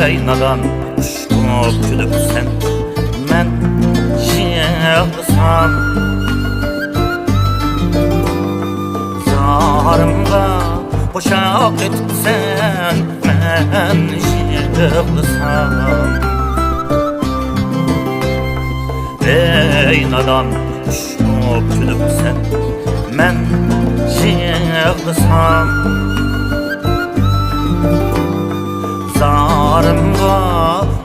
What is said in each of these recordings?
aynadan uçup gülüp sen men yığılsam zarımga boşak etip sen men yığılsam aynadan uçup gülüp sen men yığılsam zarımga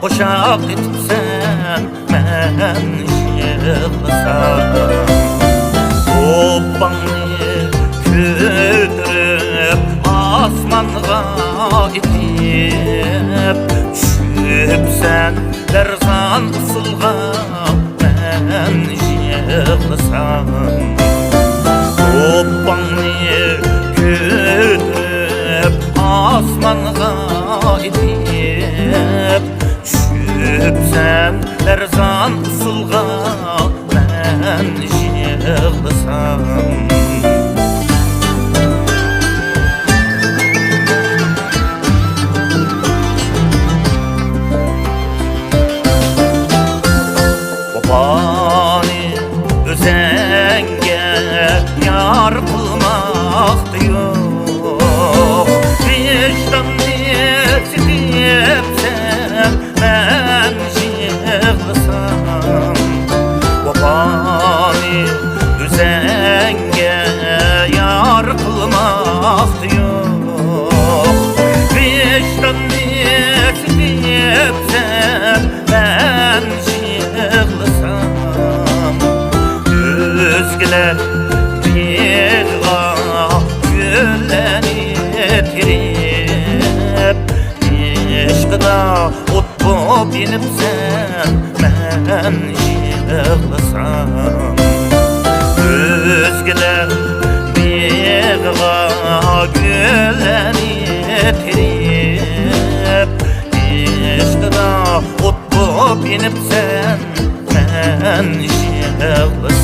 boşak etip sen men yığılsam Topağını küldürüp asmanğa itip düşüp sen lerzan usulga men yığılsam Topağını küldürüp asmanğa itip düşüp sen lerzan usulga men yığılsam Vapani özenge yar kılmak diyor vicdanı silip sen men yığılsam Vapani özenge yar kılmak diyor vicdanı silip sen men yığılsam Özgüler bir güllenip girip Eşkıda ot bop yenip sen men yığılsam Özgüler bir güllenip girip Eşkıda ot bop yenip sen men yığılsam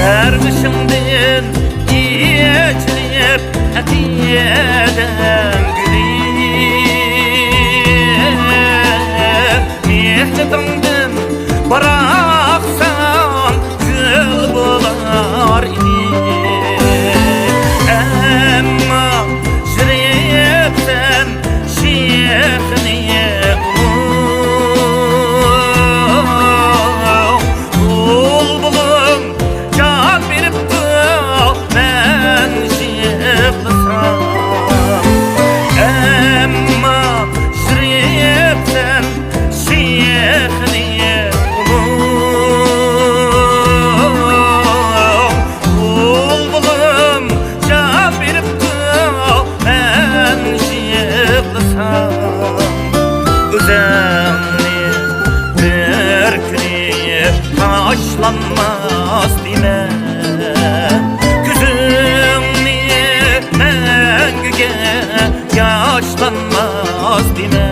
Ermişimden geçirip etiyeden gülüp Mehnetimden bıraksan gül bular idi Emma jüreyip sen şeyhniye Özenli bir günü taşlanmaz dime Gözümni mengüge yaşlanmaz dime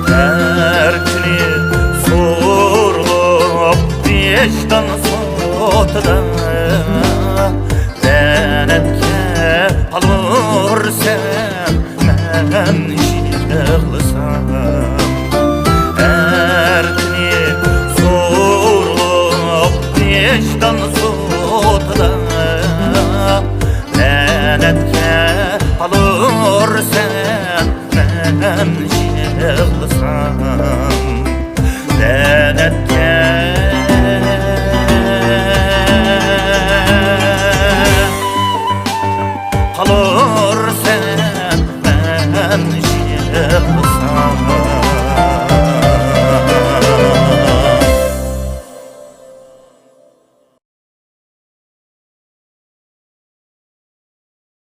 Her günü sorulup vicdan sotuda Denetke alır sen men yığılsam Erdini sorulup vicdan sotuda Lanetke alır sen men yığılsam Lanetke alır sen men yığılsam